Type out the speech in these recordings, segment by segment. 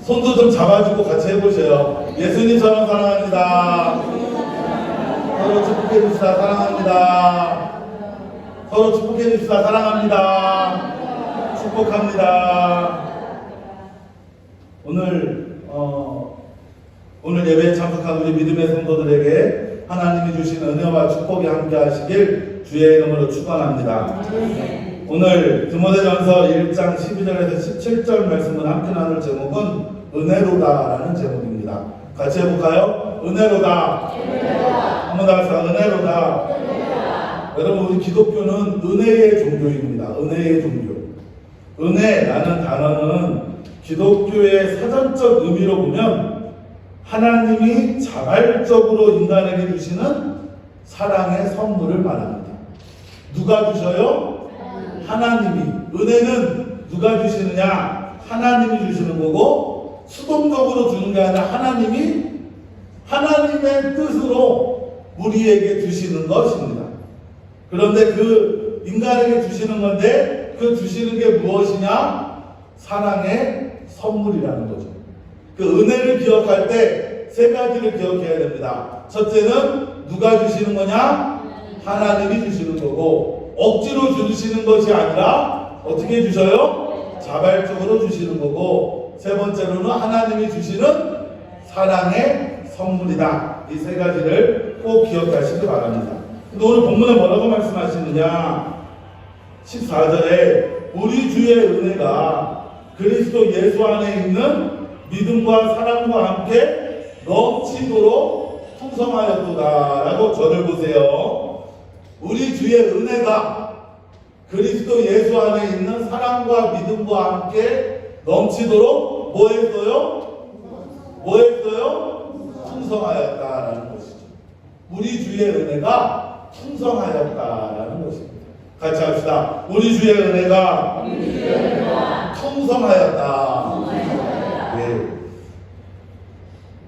손도 좀 잡아주고 같이 해보세요. 예수님처럼 사랑합니다. 서로 축복해 줍시다. 사랑합니다. 서로 축복해 줍시다. 사랑합니다. 축복합니다. 오늘 예배에 참석한 우리 믿음의 성도들에게 하나님이 주신 은혜와 축복이 함께 하시길 주의 이름으로 축원합니다. 오늘 디모데전서 1장 12절에서 17절 말씀을 함께 나눌 제목은 은혜로다라는 제목입니다. 같이 해볼까요? 은혜로다. 한번 더 합시다. 은혜로다. 여러분, 우리 기독교는 은혜의 종교입니다. 은혜의 종교. 은혜라는 단어는 기독교의 사전적 의미로 보면 하나님이 자발적으로 인간에게 주시는 사랑의 선물을 말합니다. 누가 주셔요? 하나님이. 은혜는 누가 주시느냐? 하나님이 주시는 거고, 수동적으로 주는 게 아니라 하나님의 뜻으로 우리에게 주시는 것입니다. 그런데 그 인간에게 주시는 건데, 그 주시는 게 무엇이냐? 사랑의 선물이라는 거죠. 그 은혜를 기억할 때 세 가지를 기억해야 됩니다. 첫째는 누가 주시는 거냐? 하나님이 주시는 거고, 억지로 주시는 것이 아니라 어떻게 주셔요? 자발적으로 주시는 거고, 세 번째로는 하나님이 주시는 사랑의 선물이다. 이 세 가지를 꼭 기억하시기 바랍니다. 근데 오늘 본문에 뭐라고 말씀하시느냐? 14절에 우리 주의 은혜가 그리스도 예수 안에 있는 믿음과 사랑과 함께 넘치도록 풍성하였도다 라고 절을 보세요. 우리 주의 은혜가 그리스도 예수 안에 있는 사랑과 믿음과 함께 넘치도록 뭐 했어요? 풍성하였다라는 것이죠. 우리 주의 은혜가 풍성하였다라는 것입니다. 같이 합시다. 우리 주의 은혜가 풍성하였다. 네.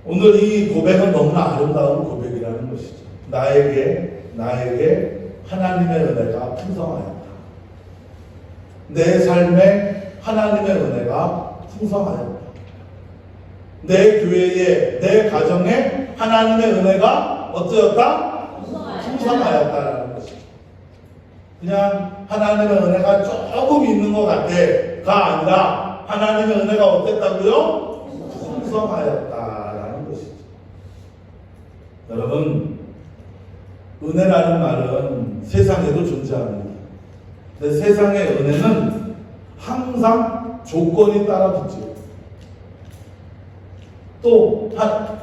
오늘 이 고백은 너무나 아름다운 고백이라는 것이죠. 나에게 하나님의 은혜가 풍성하였다. 내 삶에 하나님의 은혜가 풍성하였다. 내 교회에, 내 가정에 하나님의 은혜가 어쩌었다? 풍성하였다라는 것이죠. 그냥 하나님의 은혜가 조금 있는 것 같아가 아니라 하나님의 은혜가 어땠다고요? 풍성하였다라는 것이죠. 여러분, 은혜라는 말은 세상에도 존재합니다. 근데 세상의 은혜는 항상 조건이 따라 붙죠. 또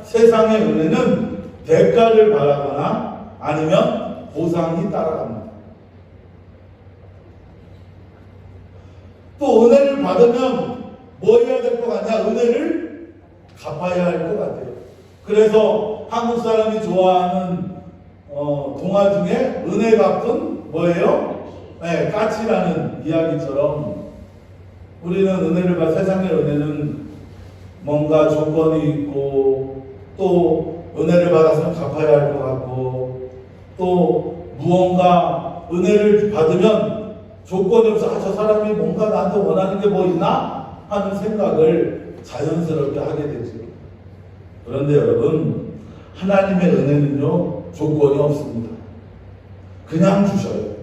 세상의 은혜는 대가를 바라거나 아니면 보상이 따라갑니다. 또 은혜를 받으면 뭐 해야 될 것 같냐? 은혜를 갚아야 할 것 같아요. 그래서 한국 사람이 좋아하는 동화 중에 은혜 갚은 뭐예요? 네, 까치라는 이야기처럼 우리는 은혜를 받아 세상의 은혜는 뭔가 조건이 있고 또 은혜를 받아서 갚아야 할 것 같고 또 무언가 은혜를 받으면 조건이 없어 저 사람이 뭔가 나한테 원하는 게 뭐 있나 하는 생각을 자연스럽게 하게 되죠. 그런데 여러분, 하나님의 은혜는요 조건이 없습니다. 그냥 주셔요.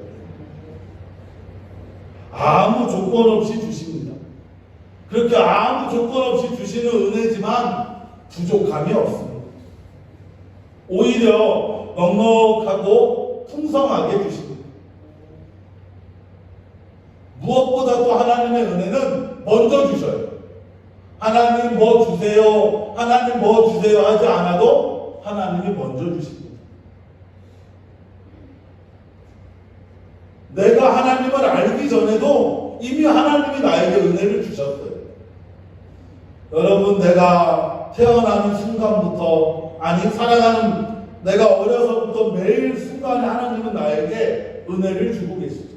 아무 조건 없이 주십니다. 그렇게 아무 조건 없이 주시는 은혜지만 부족함이 없습니다. 오히려 넉넉하고 풍성하게 주십니다. 무엇보다도 하나님의 은혜는 먼저 주셔요. 하나님 뭐 주세요, 하나님 뭐 주세요 하지 않아도 하나님이 먼저 주십니다. 내가 하나님을 알기 전에도 이미 하나님이 나에게 은혜를 주셨어요. 여러분, 내가 태어나는 순간부터, 아니 살아가는 내가 어려서부터 매일 순간에 하나님은 나에게 은혜를 주고 계시죠.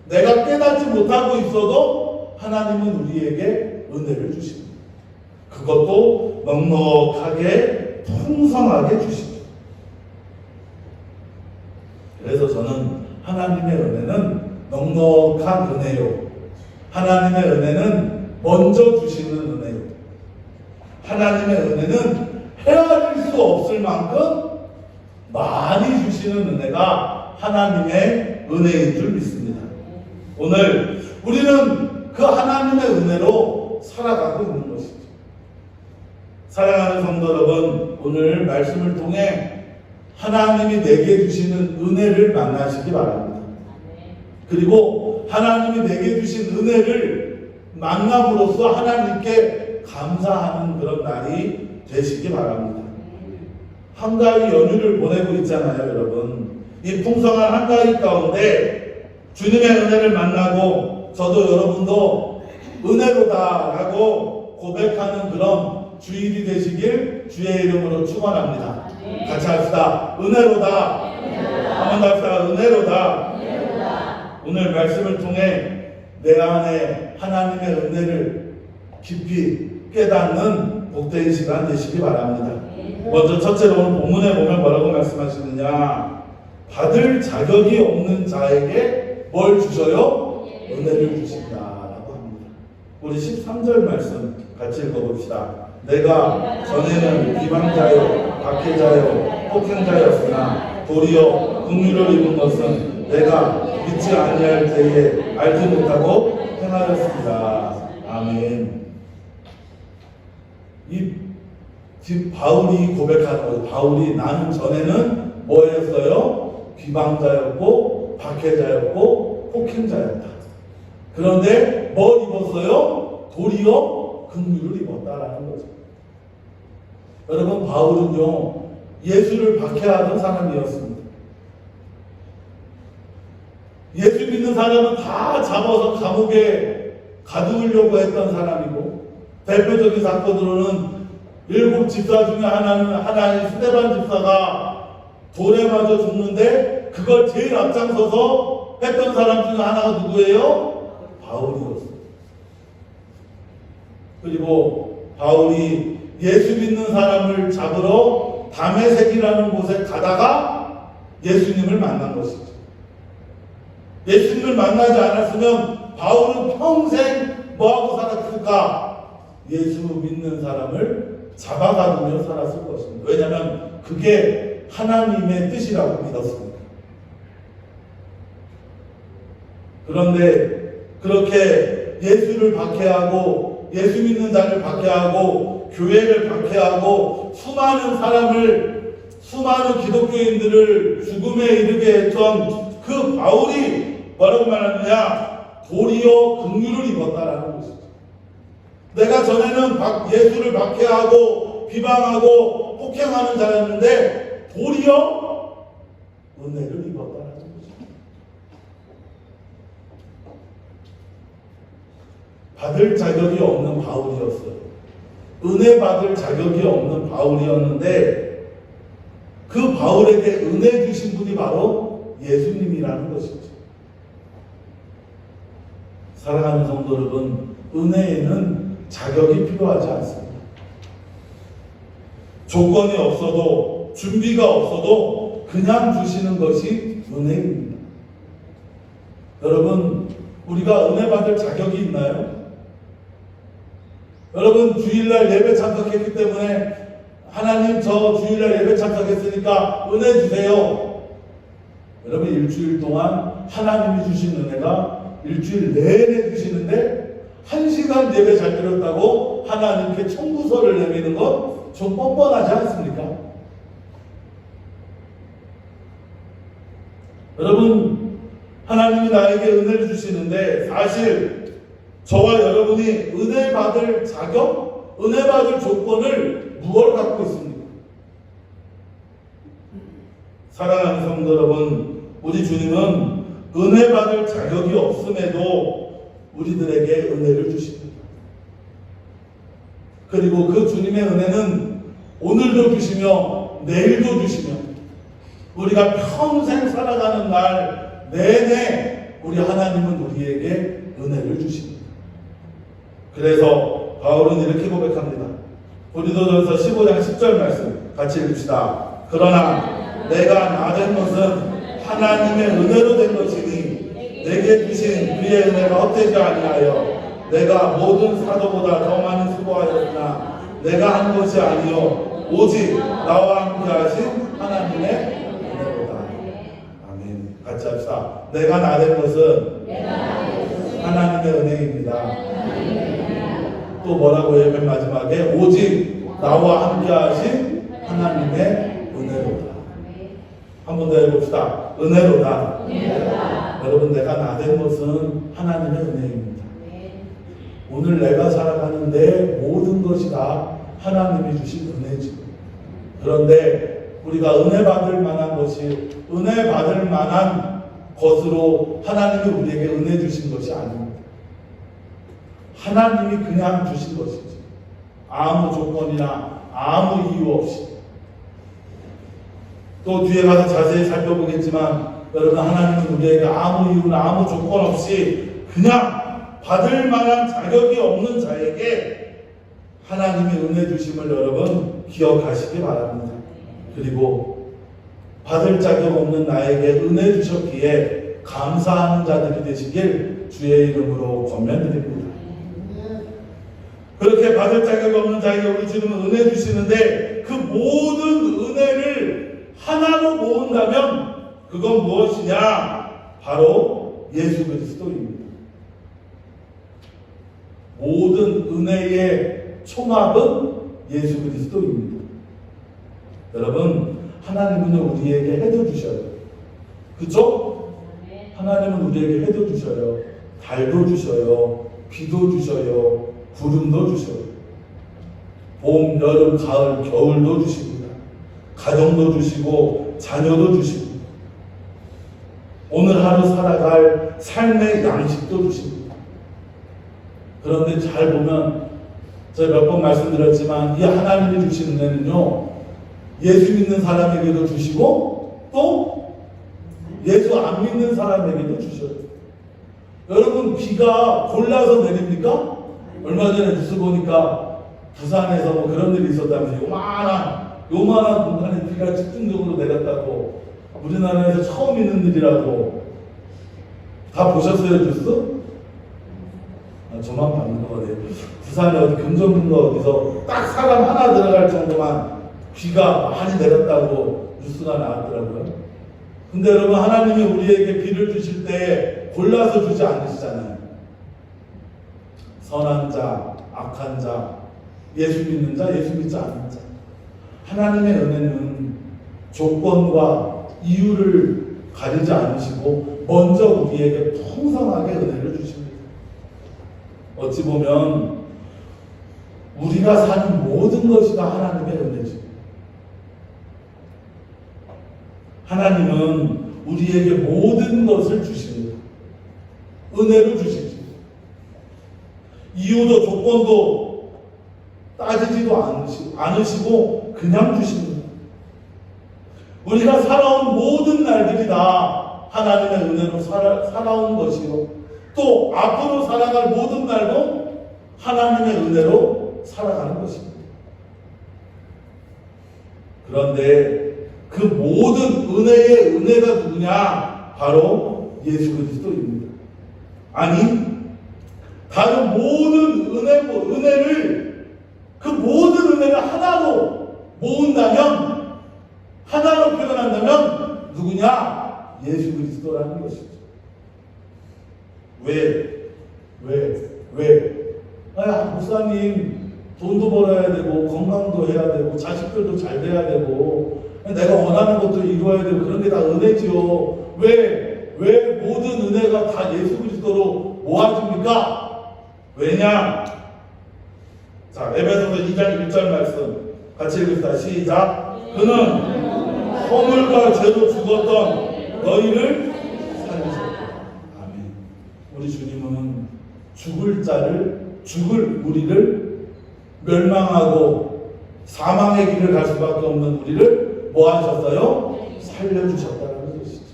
내가 깨닫지 못하고 있어도 하나님은 우리에게 은혜를 주십니다. 그것도 넉넉하게 풍성하게 주시죠. 그래서 저는 하나님의 은혜는 넉넉한 은혜요, 하나님의 은혜는 먼저 주시는 은혜요, 하나님의 은혜는 헤아릴 수 없을 만큼 많이 주시는 은혜가 하나님의 은혜인 줄 믿습니다. 오늘 우리는 그 하나님의 은혜로 살아가고 있는 것이죠. 사랑하는 성도 여러분, 오늘 말씀을 통해 하나님이 내게 주시는 은혜를 만나시기 바랍니다. 그리고 하나님이 내게 주신 은혜를 만남으로써 하나님께 감사하는 그런 날이 되시기 바랍니다. 한가위 연휴를 보내고 있잖아요, 여러분. 이 풍성한 한가위 가운데 주님의 은혜를 만나고 저도 여러분도 은혜로다라고 고백하는 그런 주일이 되시길 주의 이름으로 축원합니다. 같이 합시다. 은혜로다. 한번 더 합시다. 은혜로다. 오늘 말씀을 통해 내 안에 하나님의 은혜를 깊이 깨닫는 복된 시간 되시기 바랍니다. 먼저 첫째로 오늘 본문에 보면 뭐라고 말씀하시느냐, 받을 자격이 없는 자에게 뭘 주셔요? 은혜를 주신다라고 합니다. 우리 13절 말씀 같이 읽어봅시다. 내가 전에는 비방자요 박해자요 폭행자였으나 도리어 긍휼을 입은 것은 내가 믿지 아니할 때에 알지 못하고 행하였습니다. 아멘. 이 바울이 고백하는 거예요. 바울이 나는 전에는 뭐였어요? 비방자였고 박해자였고 폭행자였다. 그런데 뭘 입었어요? 도리어 긍휼을 입었다라는 거죠. 여러분, 바울은요 예수를 박해하던 사람이었습니다. 예수 믿는 사람은 다 잡아서 감옥에 가두려고 했던 사람이고, 대표적인 사건으로는 7 집사 중에 하나인 스데반 집사가 돌에 맞아 죽는데 그걸 제일 앞장서서 했던 사람 중에 하나가 누구예요? 바울이었어요. 그리고 바울이 예수 믿는 사람을 잡으러 다메섹이라는 곳에 가다가 예수님을 만난 것이죠. 예수님을 만나지 않았으면 바울은 평생 뭐하고 살았을까? 예수 믿는 사람을 잡아가두며 살았을 것입니다. 왜냐하면 그게 하나님의 뜻이라고 믿었습니다. 그런데 그렇게 예수를 박해하고 예수 믿는 자를 박해하고 교회를 박해하고 수많은 기독교인들을 죽음에 이르게 했던 그 바울이 뭐라고 말하느냐? 도리어 긍휼을 입었다라는 것이죠. 내가 전에는 예수를 박해하고 비방하고 폭행하는 자였는데 도리어 은혜를 입었다라는 것이죠. 받을 자격이 없는 바울이었어요. 은혜 받을 자격이 없는 바울이었는데 그 바울에게 은혜 주신 분이 바로 예수님이라는 것이죠. 사랑하는 성도 여러분, 은혜에는 자격이 필요하지 않습니다. 조건이 없어도, 준비가 없어도 그냥 주시는 것이 은혜입니다. 여러분, 우리가 은혜 받을 자격이 있나요? 여러분, 주일날 예배 참석했기 때문에 하나님 저 주일날 예배 참석했으니까 은혜 주세요. 여러분, 일주일 동안 하나님이 주신 은혜가 일주일 내내 주시는데 1시간 예배 잘 드렸다고 하나님께 청구서를 내미는 건 좀 뻔뻔하지 않습니까? 여러분, 하나님이 나에게 은혜를 주시는데 사실 저와 여러분이 은혜 받을 자격, 은혜 받을 조건을 무엇을 갖고 있습니까? 사랑하는 성도 여러분, 우리 주님은 은혜 받을 자격이 없음에도 우리들에게 은혜를 주십니다. 그리고 그 주님의 은혜는 오늘도 주시며 내일도 주시며 우리가 평생 살아가는 날 내내 우리 하나님은 우리에게 은혜를 주십니다. 그래서 바울은 이렇게 고백합니다. 고린도전서 15장 10절 말씀 같이 읽읍시다. 그러나 내가 나된 것은 하나님의 은혜로 된 것이니 내게 주신 그의 은혜가 헛되지 아니하여 내가 모든 사도보다 더 많이 수고하였으나 내가 한 것이 아니요 오직 나와 함께 하신 하나님의 은혜로다. 아멘. 같이 합시다. 내가 나된 것은 하나님의 은혜입니다. 또 뭐라고 해요? 맨 마지막에 오직 나와 함께 하신 하나님의 은혜로다. 한 번 더 해봅시다. 은혜로다. 여러분, 내가 나된 것은 하나님의 은혜입니다. 오늘 내가 살아가는데 모든 것이 다 하나님이 주신 은혜죠. 그런데 우리가 은혜 받을 만한 것이 은혜 받을 만한 것으로 하나님이 우리에게 은혜 주신 것이 아닙니다. 하나님이 그냥 주신 것이죠. 아무 조건이나 아무 이유 없이. 또 뒤에 가서 자세히 살펴보겠지만 여러분, 하나님은 우리에게 아무 이유나 아무 조건 없이 그냥 받을 만한 자격이 없는 자에게 하나님이 은혜 주심을 여러분 기억하시기 바랍니다. 그리고 받을 자격 없는 나에게 은혜 주셨기에 감사하는 자들이 되시길 주의 이름으로 권면드립니다. 그렇게 받을 자격 없는 자에게 우리 주님은 은혜 주시는데 그 모든 은혜를 하나로 모은다면 그건 무엇이냐? 바로 예수 그리스도입니다. 모든 은혜의 총합은 예수 그리스도입니다. 여러분, 하나님은 우리에게 해도 주셔요. 그죠? 하나님은 우리에게 해도 주셔요. 달도 주셔요. 비도 주셔요. 구름도 주셔요. 봄, 여름, 가을, 겨울도 주십니다. 가정도 주시고 자녀도 주시고 오늘 하루 살아갈 삶의 양식도 주십니다. 그런데 잘 보면 제가 몇 번 말씀드렸지만 이 하나님이 주시는 은혜는요, 예수 믿는 사람에게도 주시고 또 예수 안 믿는 사람에게도 주셔요. 여러분, 비가 골라서 내립니까? 얼마 전에 뉴스 보니까 부산에서 뭐 그런 일이 있었다면서 요만한 공간에 비가 집중적으로 내렸다고, 우리나라에서 처음 있는 일이라고. 다 보셨어요, 뉴스? 저만 봤는 거 같아요. 부산에 어디 금정군가 어디서 딱 사람 하나 들어갈 정도만 비가 많이 내렸다고 뉴스가 나왔더라고요. 근데 여러분, 하나님이 우리에게 비를 주실 때 골라서 주지 않으시잖아요. 선한 자, 악한 자, 예수 믿는 자, 예수 믿지 않는 자. 하나님의 은혜는 조건과 이유를 가리지 않으시고 먼저 우리에게 풍성하게 은혜를 주십니다. 어찌 보면 우리가 사는 모든 것이 다 하나님의 은혜죠. 하나님은 우리에게 모든 것을 주십니다. 은혜를 주시죠. 이유도 조건도 따지지도 않으시고 그냥 주십니다. 우리가 살아온 모든 날들이 다 하나님의 은혜로 살아온 것이요, 또 앞으로 살아갈 모든 날도 하나님의 은혜로 살아가는 것입니다. 그런데 그 모든 은혜의 은혜가 누구냐? 바로 예수 그리스도입니다. 아니, 다른 모든 은혜를, 그 모든 은혜를 하나로 모은다면, 하나로 표현한다면 누구냐? 예수 그리스도라는 것이죠. 왜? 목사님, 돈도 벌어야 되고 건강도 해야 되고 자식들도 잘 돼야 되고 내가 원하는 것도 이루어야 되고 그런 게 다 은혜지요. 왜 모든 은혜가 다 예수 그리스도로 모아집니까? 왜냐? 자, 에베소서 2장 1절 말씀 같이 읽읍시다. 시작. 그는 허물과 죄로 죽었던 너희를 살리셨다. 아멘. 우리 주님은 죽을 우리를, 멸망하고 사망의 길을 갈 수밖에 없는 우리를 뭐 하셨어요? 살려주셨다는 것이죠.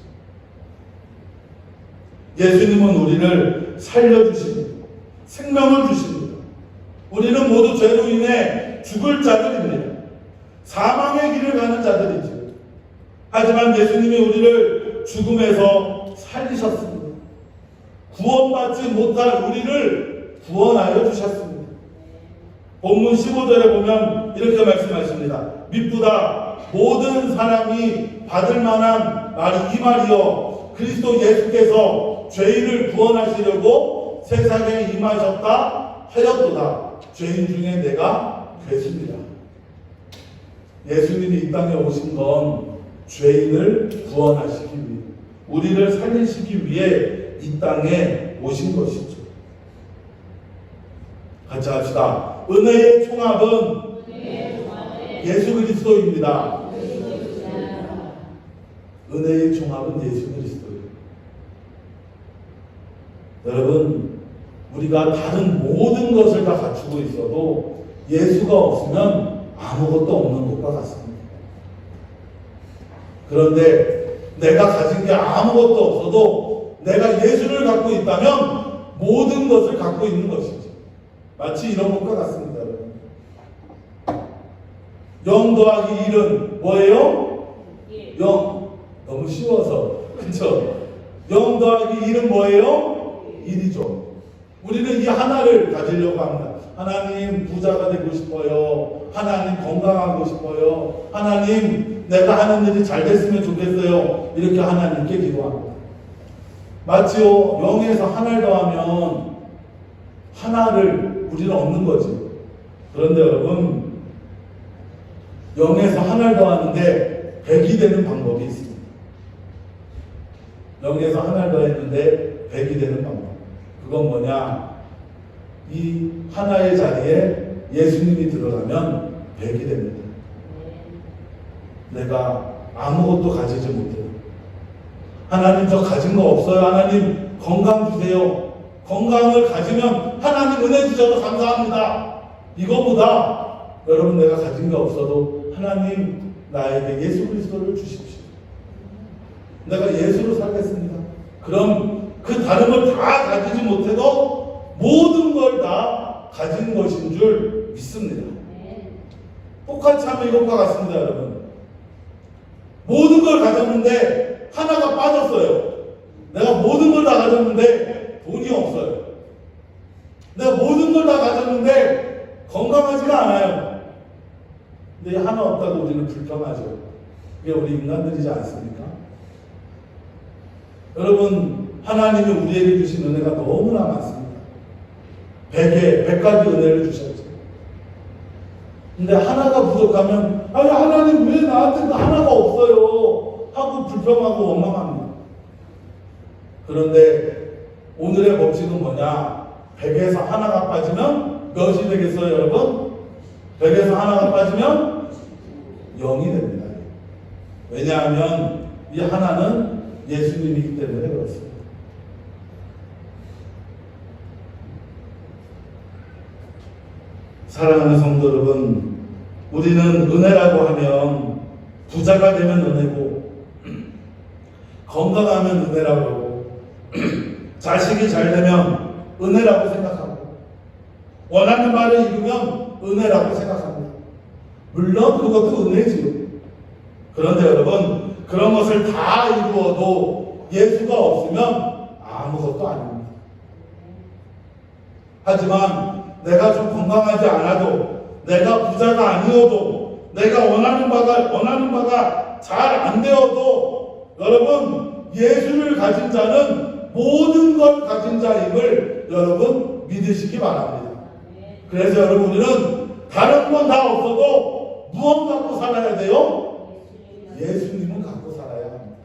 예수님은 우리를 살려주십니다. 생명을 주십니다. 우리는 모두 죄로 인해 죽을 자들입니다. 사망의 길을 가는 자들이죠. 하지만 예수님이 우리를 죽음에서 살리셨습니다. 구원받지 못할 우리를 구원하여 주셨습니다. 본문 15절에 보면 이렇게 말씀하십니다. 미쁘다 모든 사람이 받을 만한 말이 이 말이요 그리스도 예수께서 죄인을 구원하시려고 세상에 임하셨다 하였도다. 죄인 중에 내가 죄수입니다. 예수님이 이 땅에 오신 건 죄인을 구원하시기 위해, 우리를 살리시기 위해 이 땅에 오신 것이죠. 같이 합시다. 은혜의 총합은 예수 그리스도입니다. 은혜의 총합은 예수 그리스도예요. 여러분, 우리가 다른 모든 것을 다 갖추고 있어도 예수가 없으면 아무것도 없는 것과 같습니다. 그런데 내가 가진 게 아무것도 없어도 내가 예수를 갖고 있다면 모든 것을 갖고 있는 것이죠. 마치 이런 것과 같습니다. 여러분. 0 더하기 1은 뭐예요? 0. 너무 쉬워서. 그렇죠? 0 더하기 1은 뭐예요? 1이죠. 우리는 이 하나를 가지려고 합니다. 하나님 부자가 되고 싶어요. 하나님 건강하고 싶어요. 하나님 내가 하는 일이 잘 됐으면 좋겠어요. 이렇게 하나님께 기도합니다. 마치요 0에서 하나를 더하면 하나를 우리는 얻는 거지. 그런데 여러분 0에서 하나를 더하는데 100이 되는 방법이 있습니다. 0에서 하나를 더했는데 100이 되는 방법. 그건 뭐냐? 이 하나의 자리에 예수님이 들어가면 100이 됩니다. 내가 아무것도 가지지 못해요. 하나님 저 가진 거 없어요. 하나님 건강 주세요. 건강을 가지면 하나님 은혜 주셔서 감사합니다. 이거보다 여러분 내가 가진 게 없어도 하나님 나에게 예수 그리스도를 주십시오. 내가 예수로 살겠습니다. 그럼 그 다른 걸 다 가지지 못해도 모든 걸 다 가진 것인 줄 믿습니다. 똑같이 하면 이것과 같습니다. 여러분 모든 걸 가졌는데 하나가 빠졌어요. 내가 모든 걸 다 가졌는데 돈이 없어요. 내가 모든 걸 다 가졌는데 건강하지가 않아요. 근데 하나 없다고 우리는 불평하죠. 이게 우리 인간들이지 않습니까? 여러분 하나님이 우리에게 주신 은혜가 너무나 많습니다. 100가지 은혜를 주셨죠. 근데 하나가 부족하면 아니 하나님 왜 나한테 하나가 없어요 하고 불평하고 원망합니다. 그런데 오늘의 법칙은 뭐냐? 100에서 하나가 빠지면 몇이 되겠어요 여러분? 100에서 하나가 빠지면 0이 됩니다. 왜냐하면 이 하나는 예수님이기 때문에 그렇습니다. 사랑하는 성도 여러분, 우리는 은혜라고 하면 부자가 되면 은혜고 건강하면 은혜라고 하고 자식이 잘 되면 은혜라고 생각하고 원하는 말을 이루면 은혜라고 생각합니다. 물론 그것도 은혜지요. 그런데 여러분 그런 것을 다 이루어도 예수가 없으면 아무것도 아닙니다. 하지만 내가 좀 건강하지 않아도 내가 부자가 아니어도 내가 원하는 바가 잘 안 되어도 여러분 예수를 가진 자는 모든 걸 가진 자임을 여러분 믿으시기 바랍니다. 그래서 여러분 우리는 다른 건 다 없어도 무엇 갖고 살아야 돼요? 예수님은 갖고 살아야 합니다.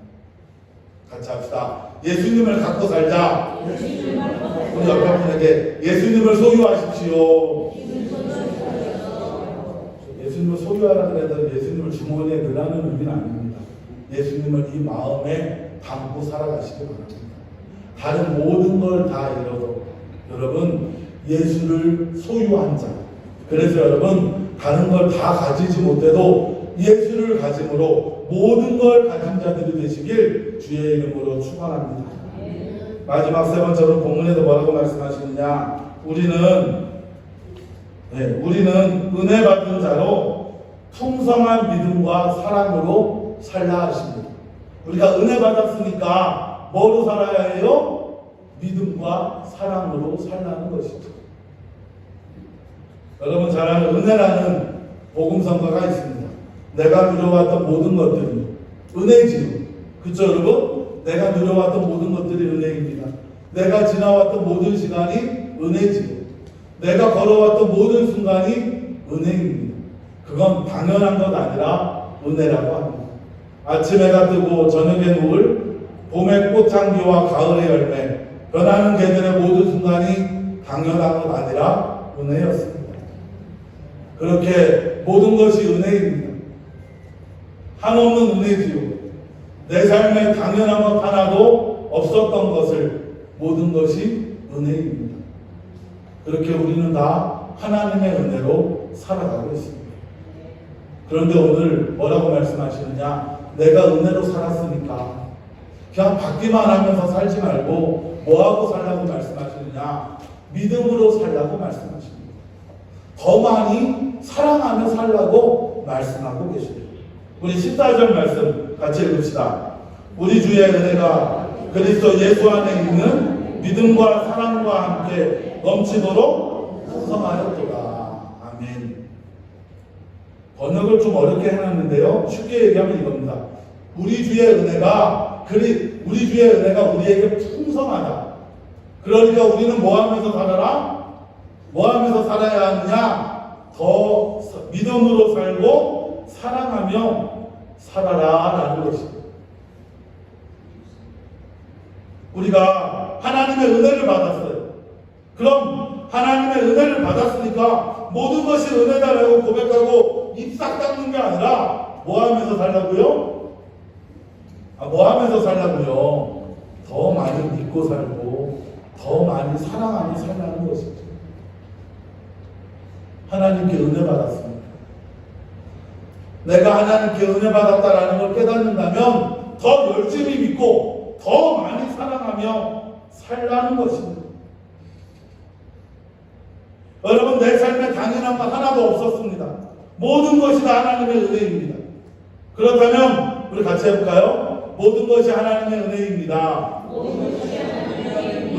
같이 합시다. 예수님을 갖고 살자. 우리 옆에 분에게 예수님을 소유하십시오. 예수님을 소유하라 그래도 예수님을 주머니에 넣으라는 의미는 아닙니다. 예수님을 이 마음에 담고 살아가시기 바랍니다. 다른 모든 걸 다 잃어도 여러분 예수를 소유한 자. 그래서 여러분 다른 걸 다 가지지 못해도 예수를 가짐으로 모든 걸 가진 자들이 되시길 주의 이름으로 축원합니다. 마지막 세 번째로 본문에도 뭐라고 말씀하시느냐? 우리는 은혜 받은 자로 풍성한 믿음과 사랑으로 살라 하십니다. 우리가 은혜 받았으니까 뭐로 살아야 해요? 믿음과 사랑으로 살라는 것이죠. 여러분 잘 아는 은혜라는 복음성가가 있습니다. 내가 누려왔던 모든 것들이 은혜지요. 그쵸 여러분? 내가 누려왔던 모든 것들이 은혜입니다. 내가 지나왔던 모든 시간이 은혜지요. 내가 걸어왔던 모든 순간이 은혜입니다. 그건 당연한 것 아니라 은혜라고 합니다. 아침 해가 뜨고 저녁에 노을, 봄의 꽃향기와 가을의 열매, 변하는 개들의 모든 순간이 당연한 것 아니라 은혜였습니다. 그렇게 모든 것이 은혜입니다. 한없는 은혜지요. 내 삶에 당연한 것 하나도 없었던 것을 모든 것이 은혜입니다. 그렇게 우리는 다 하나님의 은혜로 살아가고 있습니다. 그런데 오늘 뭐라고 말씀하시느냐? 내가 은혜로 살았으니까 그냥 받기만 하면서 살지 말고 뭐하고 살라고 말씀하시느냐? 믿음으로 살라고 말씀하십니다. 더 많이 사랑하며 살라고 말씀하고 계십니다. 우리 14절 말씀 같이 읽읍시다. 우리 주의 은혜가 그리스도 예수 안에 있는 믿음과 사랑과 함께 넘치도록 풍성하였도다. 아멘. 번역을 좀 어렵게 해놨는데요. 쉽게 얘기하면 이겁니다. 우리 주의 은혜가 우리에게 풍성하다. 그러니까 우리는 뭐 하면서 살아라? 뭐 하면서 살아야 하느냐? 더 믿음으로 살고 사랑하며 살아라 라는 것입니다. 우리가 하나님의 은혜를 받았어요. 그럼 하나님의 은혜를 받았으니까 모든 것이 은혜다라고 고백하고 입 싹 닫는 게 아니라 뭐 하면서 살라고요? 뭐 하면서 살라고요? 더 많이 믿고 살고 더 많이 사랑하며 살라는 것이죠. 하나님께 은혜 받았습니다. 내가 하나님께 은혜 받았다라는 걸 깨닫는다면 더 열심히 믿고 더 많이 사랑하며 살라는 것입니다. 여러분 내 삶에 당연한 것 하나도 없었습니다. 모든 것이 다 하나님의 은혜입니다. 그렇다면 우리 같이 해볼까요? 모든 것이 하나님의 은혜입니다. 우리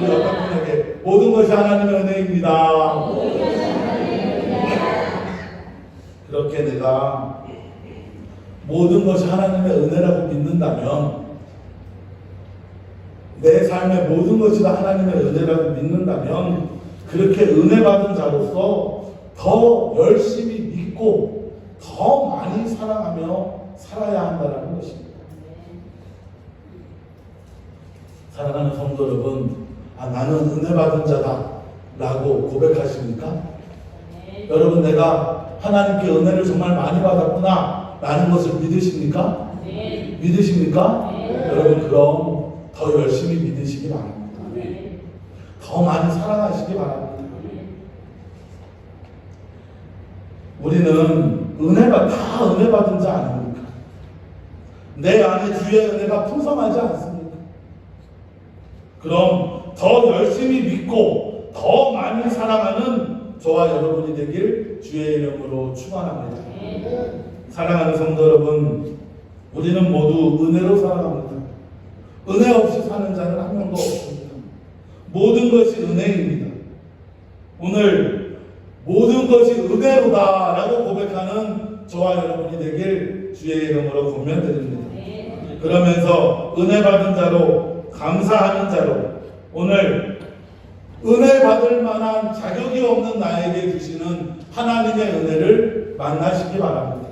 옆에 분에게 모든 것이 하나님의 은혜입니다. 그렇게 내가 모든 것이 하나님의 은혜라고 믿는다면, 내 삶의 모든 것이 다 하나님의 은혜라고 믿는다면, 그렇게 은혜 받은 자로서 더 열심히 믿고 더 많이 사랑하며 살아야 한다는 것입니다. 사랑하는 성도 여러분, 나는 은혜 받은 자다 라고 고백하십니까? 여러분 내가 하나님께 은혜를 정말 많이 받았구나 라는 것을 믿으십니까? 믿으십니까? 여러분 그럼 더 열심히 믿으시기 바랍니다. 더 많이 사랑하시기 바랍니다. 우리는 다 은혜 받은 자 아닙니까? 내 안에 주의 은혜가 풍성하지 않습니까? 그럼 더 열심히 믿고 더 많이 사랑하는 저와 여러분이 되길 주의 이름으로 축원합니다. 사랑하는 성도 여러분, 우리는 모두 은혜로 살아갑니다. 은혜 없이 사는 자는 한 명도 없습니다. 모든 것이 은혜입니다. 오늘 모든 것이 은혜로다 라고 고백하는 저와 여러분이 되길 주의 이름으로 권면드립니다. 그러면서 은혜 받은 자로, 감사하는 자로, 오늘 은혜 받을 만한 자격이 없는 나에게 주시는 하나님의 은혜를 만나시기 바랍니다.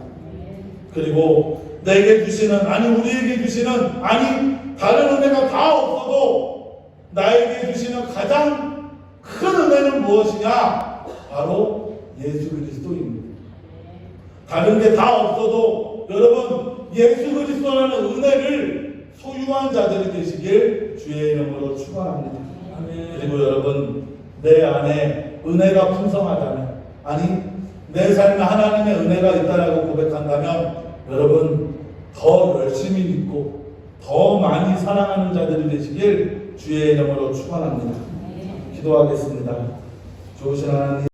그리고 내게 주시는, 우리에게 주시는, 다른 은혜가 다 없어도 나에게 주시는 가장 큰 은혜는 무엇이냐? 바로 예수 그리스도입니다. 다른 게 다 없어도 여러분 예수 그리스도라는 은혜를 소유한 자들이 되시길 주의 이름으로 축원합니다. 그리고 여러분 내 안에 은혜가 풍성하다면, 내 삶에 하나님의 은혜가 있다라고 고백한다면 여러분 더 열심히 믿고 더 많이 사랑하는 자들이 되시길 주의 이름으로 축원합니다. 기도하겠습니다. 좋으신 하나님,